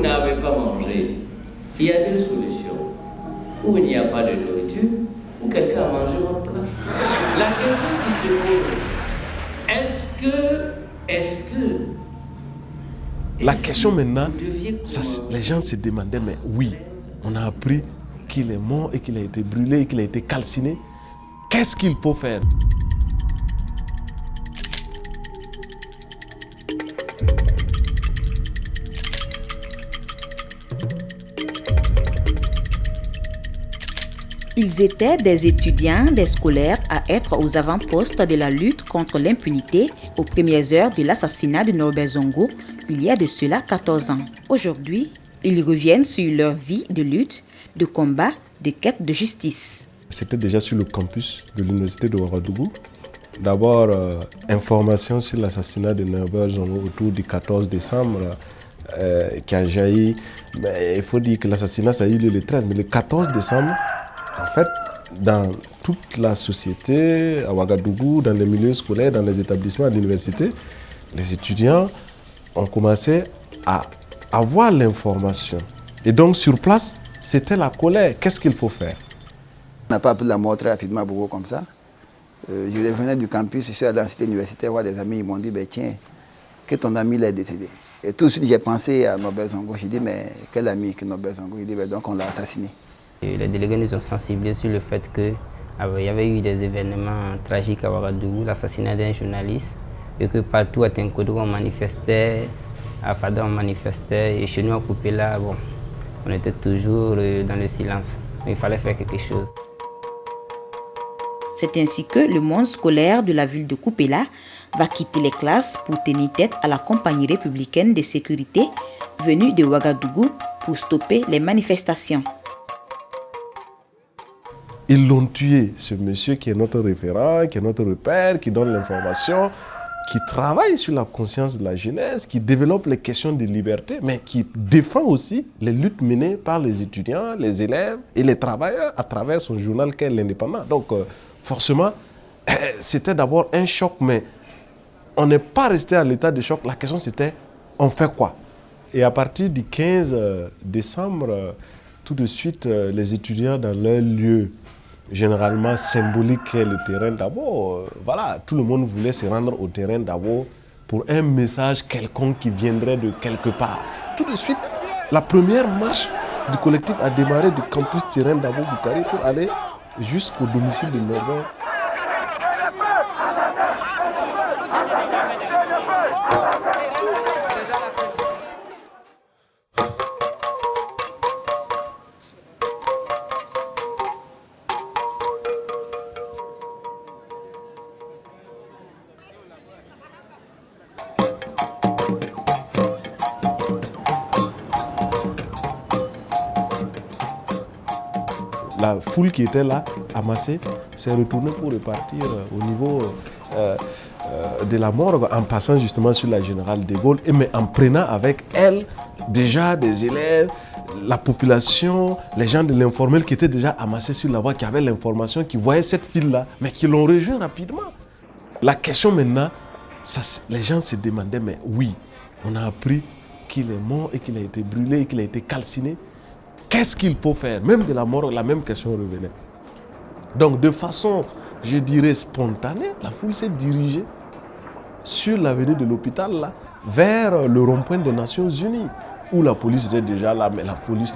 n'avez pas mangé, il y a deux solutions. Ou il n'y a pas de nourriture, ou quelqu'un a mangé votre place. La question qui se pose, est-ce que la question maintenant, les gens se demandaient, mais oui, on a appris qu'il est mort et qu'il a été brûlé et qu'il a été calciné. Qu'est-ce qu'il faut faire? Ils étaient des étudiants, des scolaires à être aux avant-postes de la lutte contre l'impunité aux premières heures de l'assassinat de Norbert Zongo, il y a de cela 14 ans. Aujourd'hui, ils reviennent sur leur vie de lutte, de combat, de quête de justice. C'était déjà sur le campus de l'université de Ouagadougou. D'abord, information sur l'assassinat de Norbert Zongo autour du 14 décembre qui a jailli. Mais il faut dire que l'assassinat, ça a eu lieu le 13, mais le 14 décembre, en fait, dans toute la société, à Ouagadougou, dans les milieux scolaires, dans les établissements, à l'université, les étudiants ont commencé à avoir l'information. Et donc, sur place, c'était la colère. Qu'est-ce qu'il faut faire? On n'a pas pu la mort très rapidement à Bogo comme ça. Je revenais du campus, je suis allé dans la cité universitaire voir des amis, ils m'ont dit, ben, tiens, que ton ami est décédé. Et tout de suite, j'ai pensé à Norbert Zongo. J'ai dit, mais quel ami que Norbert Zongo? Il dit, ben, donc on l'a assassiné. Et les délégués nous ont sensibilisés sur le fait qu'il y avait eu des événements tragiques à Ouagadougou, l'assassinat d'un journaliste, et que partout à Tinkodo on manifestait, à Fada on manifestait, et chez nous à Kupela, bon, on était toujours dans le silence. Mais il fallait faire quelque chose. C'est ainsi que le monde scolaire de la ville de Kupela va quitter les classes pour tenir tête à la compagnie républicaine de sécurité venue de Ouagadougou pour stopper les manifestations. Ils l'ont tué, ce monsieur qui est notre référent, qui est notre repère, qui donne l'information, qui travaille sur la conscience de la jeunesse, qui développe les questions de liberté, mais qui défend aussi les luttes menées par les étudiants, les élèves et les travailleurs à travers son journal qu'est l'Indépendant. Donc, forcément, c'était d'abord un choc, mais on n'est pas resté à l'état de choc. La question c'était, on fait quoi? Et à partir du 15 décembre, tout de suite, les étudiants dans leur lieu généralement symbolique qu'est le terrain d'abord, voilà, tout le monde voulait se rendre au terrain d'abord pour un message quelconque qui viendrait de quelque part. Tout de suite, la première marche du collectif a démarré du campus terrain d'abord Boukari pour aller jusqu'au domicile de Norbert. La foule qui était là, amassée, s'est retournée pour repartir au niveau de la morgue en passant justement sur la Générale de Gaulle, mais en prenant avec elle déjà des élèves, la population, les gens de l'informel qui étaient déjà amassés sur la voie, qui avaient l'information, qui voyaient cette file-là, mais qui l'ont rejoint rapidement. La question maintenant, les gens se demandaient, mais oui, on a appris qu'il est mort et qu'il a été brûlé et qu'il a été calciné. Qu'est-ce qu'il faut faire? Même de la mort, la même question revenait. Donc, de façon, je dirais, spontanée, la foule s'est dirigée sur l'avenue de l'hôpital, là, vers le rond-point des Nations Unies, où la police était déjà là, mais la police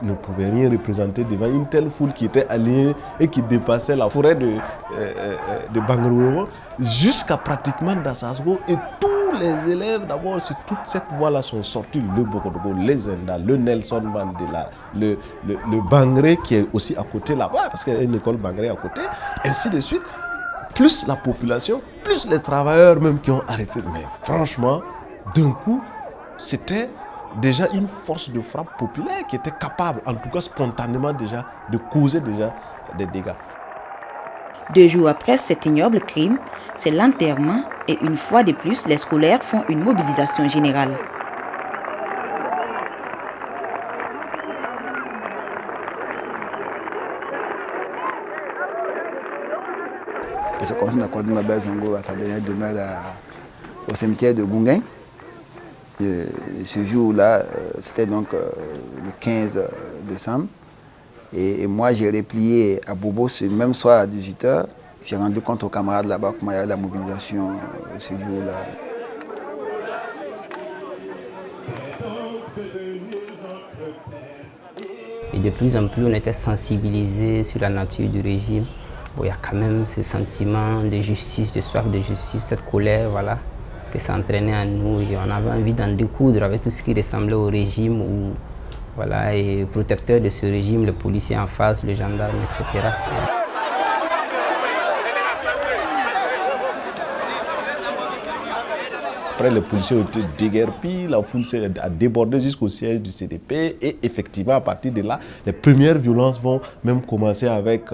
ne pouvait rien représenter devant une telle foule qui était alliée et qui dépassait la forêt de Bangrou jusqu'à pratiquement Dassasgo. Et tous les élèves, d'abord, sur toute cette voie-là, sont sortis, le Bokodogo, les Zenda, le Nelson Mandela, le Bangré qui est aussi à côté là-bas, parce qu'il y a une école Bangré à côté, ainsi de suite, plus la population, plus les travailleurs même qui ont arrêté. Mais franchement, d'un coup, c'était déjà une force de frappe populaire qui était capable, en tout cas spontanément déjà, de causer déjà des dégâts. 2 jours après cet ignoble crime, c'est l'enterrement et une fois de plus, les scolaires font une mobilisation générale. Et ça commence à accorder Norbert Zongo à sa dernière demeure au cimetière de Gounguin. Ce jour-là, c'était donc le 15 décembre. Et moi, j'ai replié à Bobo ce même soir à 18h. J'ai rendu compte aux camarades là-bas comment il y avait la mobilisation ce jour-là. Et de plus en plus, on était sensibilisés sur la nature du régime. Bon, il y a quand même ce sentiment de justice, de soif de justice, cette colère, voilà, que ça entraînait en nous. Et on avait envie d'en découdre avec tout ce qui ressemblait au régime, ou, voilà, et protecteur de ce régime, le policier en face, le gendarme, etc. Après, les policiers ont été déguerpis, la foule a débordé jusqu'au siège du CDP et effectivement, à partir de là, les premières violences vont même commencer avec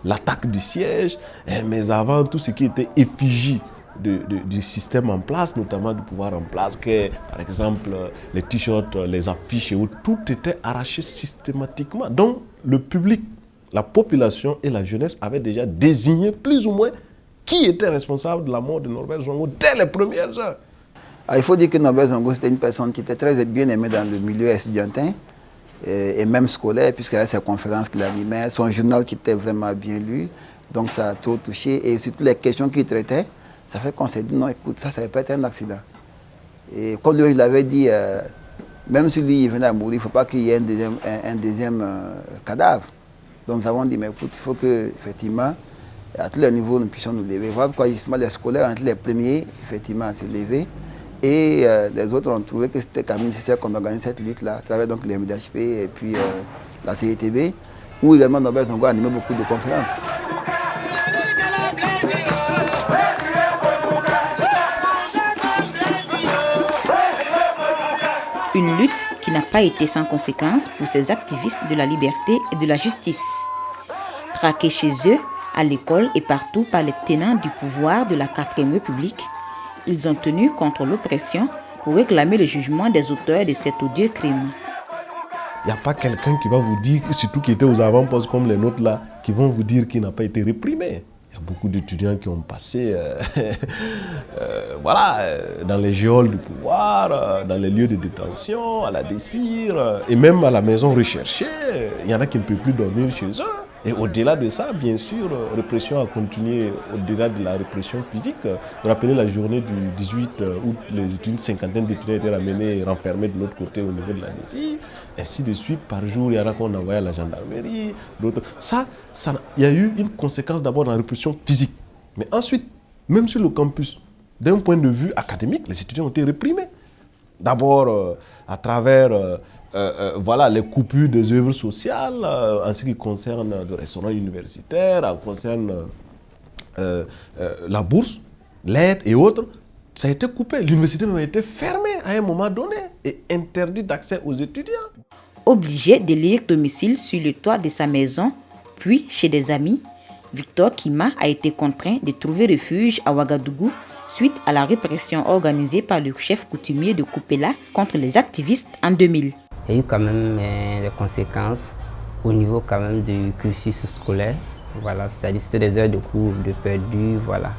l'attaque du siège, mais avant, tout ce qui était effigie du système en place, notamment du pouvoir en place, que, par exemple, les t-shirts, les affiches et autres, tout était arraché systématiquement. Donc, le public, la population et la jeunesse avaient déjà désigné plus ou moins qui était responsable de la mort de Norbert Zongo dès les premières heures. Il faut dire que Norbert Zongo, c'était une personne qui était très bien aimée dans le milieu estudiantin et même scolaire, puisqu'il y avait ses conférences qu'il animait, son journal qui était vraiment bien lu. Donc ça a trop touché. Et surtout les questions qu'il traitait, ça fait qu'on s'est dit non, écoute, ça peut être un accident. Et comme lui, il avait dit, même si lui il venait à mourir, il ne faut pas qu'il y ait un deuxième cadavre. Donc nous avons dit, mais écoute, il faut qu'effectivement, à tous les niveaux, nous puissions nous lever. Voilà pourquoi justement les scolaires, entre les premiers, effectivement, à se lever. Et les autres ont trouvé que c'était quand même nécessaire qu'on organise cette lutte-là, à travers donc les MDHP et puis la CETB, où également Norbert Zongo a animé beaucoup de conférences. Une lutte qui n'a pas été sans conséquences pour ces activistes de la liberté et de la justice. Traqués chez eux, à l'école et partout par les tenants du pouvoir de la 4e République, ils ont tenu contre l'oppression pour réclamer le jugement des auteurs de cet odieux crime. Il n'y a pas quelqu'un qui va vous dire, surtout qui était aux avant-postes comme les nôtres là, qui vont vous dire qu'il n'a pas été réprimé. Il y a beaucoup d'étudiants qui ont passé dans les geôles du pouvoir, dans les lieux de détention, à la DECIR, et même à la maison recherchée. Il y en a qui ne peuvent plus dormir chez eux. Et au-delà de ça, bien sûr, répression a continué au-delà de la répression physique. Vous rappelez la journée du 18 août, une cinquantaine d'étudiants étaient ramenés et renfermés de l'autre côté au niveau de la DECI. Ainsi de suite, par jour, il y en a qu'on envoyait à la gendarmerie, d'autres. Il y a eu une conséquence d'abord dans la répression physique. Mais ensuite, même sur le campus, d'un point de vue académique, les étudiants ont été réprimés. D'abord, à travers les coupures des œuvres sociales, en ce qui concerne le restaurant universitaire, en ce qui concerne la bourse, l'aide et autres, ça a été coupé. L'université a été fermée à un moment donné et interdit d'accès aux étudiants. Obligé d'élire domicile sur le toit de sa maison, puis chez des amis, Victor Kima a été contraint de trouver refuge à Ouagadougou suite à la répression organisée par le chef coutumier de Koupéla contre les activistes en 2000. Il y a eu quand même des conséquences au niveau quand même du cursus scolaire. Voilà, c'est-à-dire c'était des heures de cours de perdu. Voilà,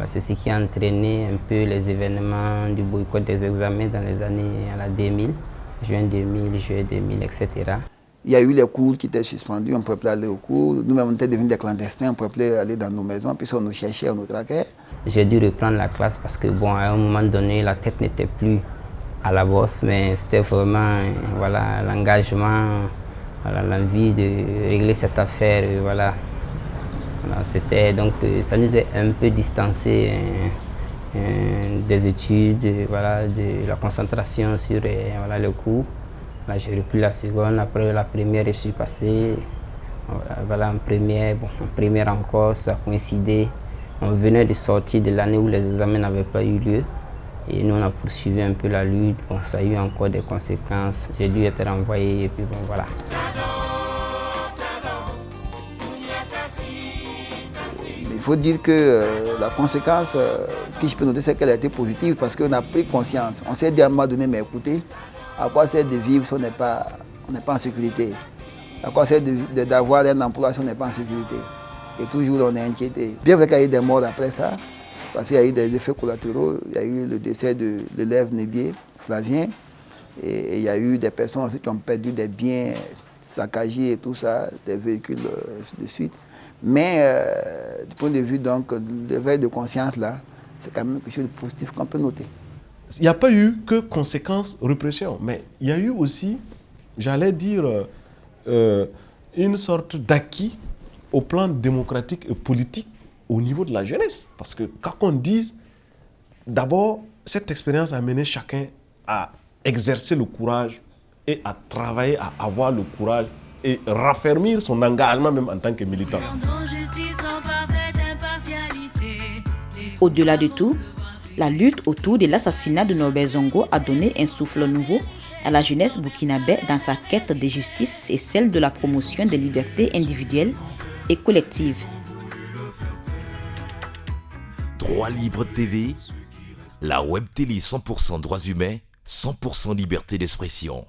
c'est ce qui a entraîné un peu les événements du boycott des examens dans les années à la 2000, juin 2000, juillet 2000, etc. Il y a eu les cours qui étaient suspendus, on ne pouvait plus aller aux cours. Nous-mêmes, on était devenus des clandestins, on ne pouvait plus aller dans nos maisons, puisqu'on nous cherchait, on nous traquait. J'ai dû reprendre la classe parce que, bon, à un moment donné, la tête n'était plus à la bosse, mais c'était vraiment l'engagement, l'envie de régler cette affaire. C'était donc, ça nous a un peu distancé des études, de la concentration sur le cours. Là, j'ai repris la seconde, après la première, je suis passé. En première encore, ça a coïncidé. On venait de sortir de l'année où les examens n'avaient pas eu lieu. Et nous, on a poursuivi un peu la lutte. Bon, ça a eu encore des conséquences. J'ai dû être renvoyé et puis bon, voilà. Il faut dire que la conséquence que je peux noter, c'est qu'elle a été positive parce qu'on a pris conscience. On s'est dit à un moment donné, mais écoutez, à quoi sert de vivre si on n'est pas en sécurité? À quoi sert d'avoir un emploi si on n'est pas en sécurité? Et toujours on est inquiété. Bien vrai qu'il y a eu des morts après ça, parce qu'il y a eu des effets collatéraux. Il y a eu le décès de l'élève Nébier, Flavien. Et il y a eu des personnes aussi qui ont perdu des biens saccagés et tout ça, des véhicules de suite. Mais du point de vue donc, de l'éveil de conscience, là, c'est quand même quelque chose de positif qu'on peut noter. Il n'y a pas eu que conséquences répression, mais il y a eu aussi, j'allais dire, une sorte d'acquis au plan démocratique et politique au niveau de la jeunesse. Parce que quand on dit, d'abord, cette expérience a mené chacun à exercer le courage et à travailler, à avoir le courage et raffermir son engagement même en tant que militant. Au-delà de tout, la lutte autour de l'assassinat de Norbert Zongo a donné un souffle nouveau à la jeunesse burkinabé dans sa quête de justice et celle de la promotion des libertés individuelles et collectives. Droit Libre TV, la web télé 100% droits humains, 100% liberté d'expression.